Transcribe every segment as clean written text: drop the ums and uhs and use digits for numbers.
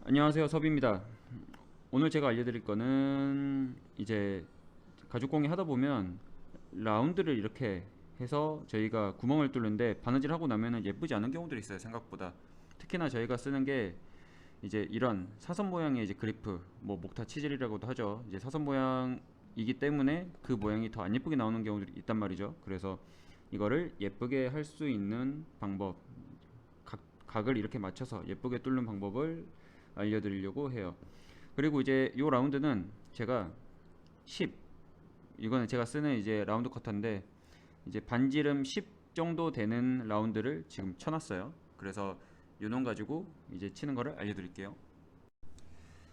안녕하세요, 섭입니다. 오늘 제가 알려드릴 거는 이제 가죽공예 하다 보면 라운드를 이렇게 해서 저희가 구멍을 뚫는데 바느질 하고 나면은 예쁘지 않은 경우들이 있어요, 생각보다. 특히나 저희가 쓰는 게 이제 이런 사선 모양의 이제 그리프, 뭐 목타 치질이라고도 하죠. 이제 사선 모양이기 때문에 그 모양이 더 안 예쁘게 나오는 경우들이 있단 말이죠. 그래서 이거를 예쁘게 할 수 있는 방법, 각을 이렇게 맞춰서 예쁘게 뚫는 방법을 알려드리려고 해요. 그리고 이제 요 라운드는 제가 10, 이거는 제가 쓰는 이제 라운드 커터인데 이제 반지름 10 정도 되는 라운드를 지금 쳐놨어요. 그래서 요놈 가지고 이제 치는 거를 알려드릴게요.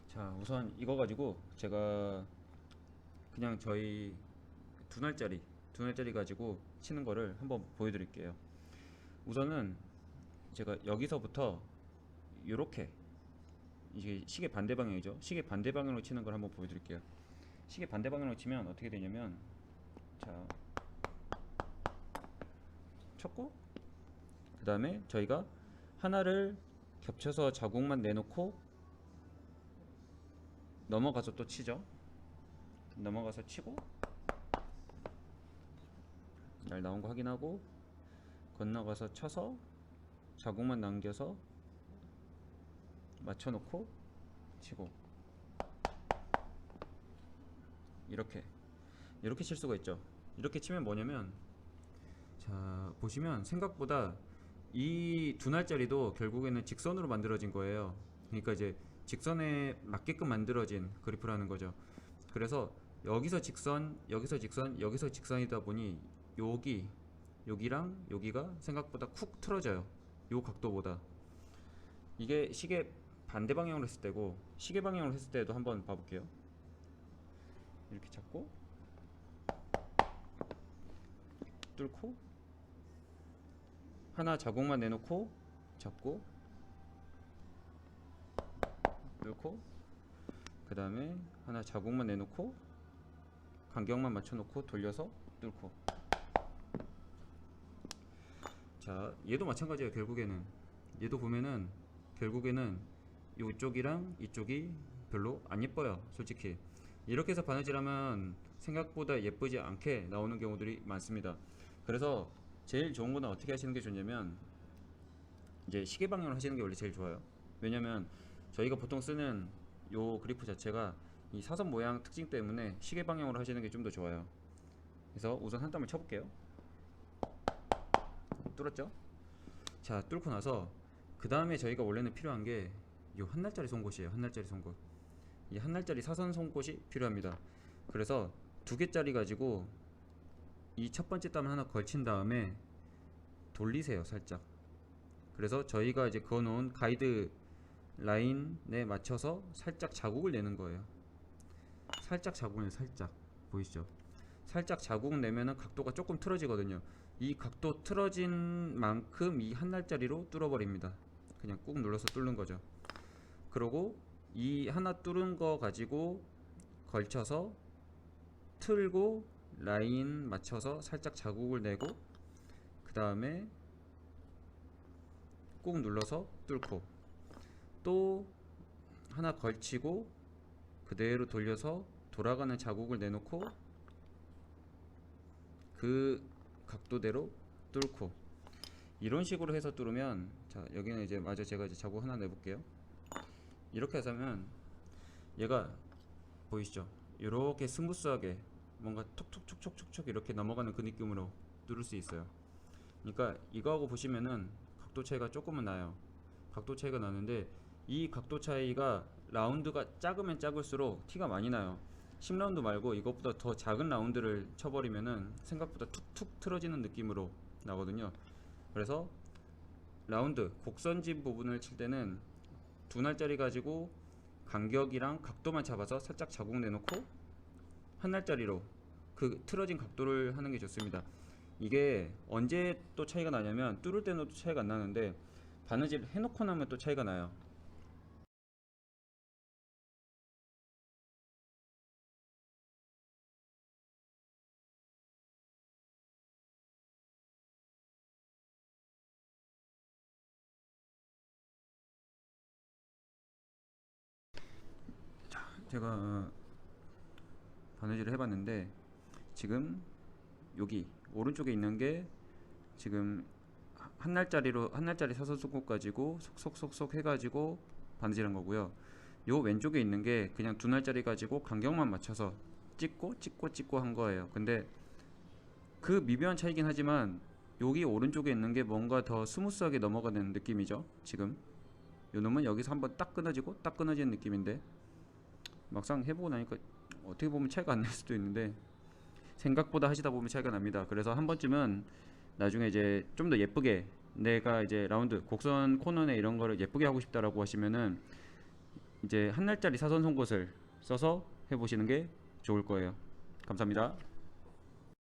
자, 우선 이거 가지고 제가 그냥 저희 두 날짜리 가지고 치는 거를 한번 보여드릴게요. 우선은 제가 여기서부터 요렇게, 이게 시계 반대 방향이죠. 시계 반대 방향으로 치는 걸 한번 보여드릴게요. 시계 반대 방향으로 치면 어떻게 되냐면, 자, 쳤고 그 다음에 저희가 하나를 겹쳐서 자국만 내놓고 넘어가서 또 치죠. 넘어가서 치고 날 나온 거 확인하고 건너가서 쳐서 자국만 남겨서 맞춰놓고 치고, 이렇게 이렇게 칠 수가 있죠. 이렇게 치면 뭐냐면, 자 보시면 생각보다 이 두 날짜리도 결국에는 직선으로 만들어진 거예요. 그러니까 이제 직선에 맞게끔 만들어진 그리프라는 거죠. 그래서 여기서 직선, 여기서 직선, 여기서 직선이다 보니 여기랑 여기가 생각보다 쿡 틀어져요. 요 각도보다. 이게 시계 반대 방향으로 했을 때고, 시계 방향으로 했을 때도 한번 봐볼게요. 이렇게 잡고 뚫고 하나 자국만 내놓고 잡고 뚫고, 그 다음에 하나 자국만 내놓고 간격만 맞춰놓고 돌려서 뚫고. 자, 얘도 마찬가지예요. 결국에는 얘도 보면은 결국에는 이쪽이랑 이쪽이 별로 안 예뻐요, 솔직히. 이렇게 해서 바느질하면 생각보다 예쁘지 않게 나오는 경우들이 많습니다. 그래서 제일 좋은 거는 어떻게 하시는 게 좋냐면, 이제 시계 방향으로 하시는 게 원래 제일 좋아요. 왜냐면 저희가 보통 쓰는 요 그리프 자체가 이 사선 모양 특징 때문에 시계 방향으로 하시는 게 좀 더 좋아요. 그래서 우선 한 땀을 쳐볼게요. 뚫었죠? 자, 뚫고 나서 그 다음에 저희가 원래는 필요한 게 요 한 날짜리 송곳이에요. 한 날짜리 송곳. 이 한 날짜리 사선 송곳이 필요합니다. 그래서 두 개짜리 가지고 이 첫 번째 땀을 하나 걸친 다음에 돌리세요, 살짝. 그래서 저희가 이제 그어놓은 가이드 라인에 맞춰서 살짝 자국을 내는 거예요. 살짝 자국을, 살짝 보이시죠? 살짝 자국 내면은 각도가 조금 틀어지거든요. 이 각도 틀어진 만큼 이 한 날짜리로 뚫어버립니다. 그냥 꾹 눌러서 뚫는 거죠. 그러고 이 하나 뚫은 거 가지고 걸쳐서 틀고 라인 맞춰서 살짝 자국을 내고, 그 다음에 꾹 눌러서 뚫고, 또 하나 걸치고 그대로 돌려서 돌아가는 자국을 내놓고 그 각도대로 뚫고, 이런 식으로 해서 뚫으면, 자 여기는 이제 마저 제가 이제 자국 하나 내볼게요. 이렇게 해서면 얘가 보이시죠? 이렇게 스무스하게 뭔가 톡톡톡톡톡 이렇게 넘어가는 그 느낌으로 뚫을 수 있어요. 그러니까 이거하고 보시면은 각도 차이가 조금은 나요. 각도 차이가 나는데 이 각도 차이가 라운드가 작으면 작을수록 티가 많이 나요. 10라운드 말고 이것보다 더 작은 라운드를 쳐버리면은 생각보다 툭툭 틀어지는 느낌으로 나거든요. 그래서 라운드 곡선집 부분을 칠 때는 두 날짜리 가지고 간격이랑 각도만 잡아서 살짝 자국 내놓고 한 날짜리로 그 틀어진 각도를 하는 게 좋습니다. 이게 언제 또 차이가 나냐면, 뚫을 때는 또 차이가 안 나는데 바느질 해놓고 나면 또 차이가 나요. 제가 바느질을 해봤는데 지금 여기 오른쪽에 있는 게 지금 한 날짜리 사선 손톱 가지고 속속속속 해가지고 바느질한 거고요. 요 왼쪽에 있는 게 그냥 두 날짜리 가지고 간격만 맞춰서 찍고 한 거예요. 근데 그 미묘한 차이긴 하지만 여기 오른쪽에 있는 게 뭔가 더 스무스하게 넘어가는 느낌이죠. 지금 요 놈은 여기서 한번 딱 끊어지고 딱 끊어지는 느낌인데 막상 해보고 나니까 어떻게 보면 차이가 안 날 수도 있는데 생각보다 하시다 보면 차이가 납니다. 그래서 한 번쯤은 나중에 이제 좀 더 예쁘게 내가 이제 라운드 곡선 코너에 이런 거를 예쁘게 하고 싶다라고 하시면은 이제 한 날짜리 사선 송곳을 써서 해보시는 게 좋을 거예요. 감사합니다.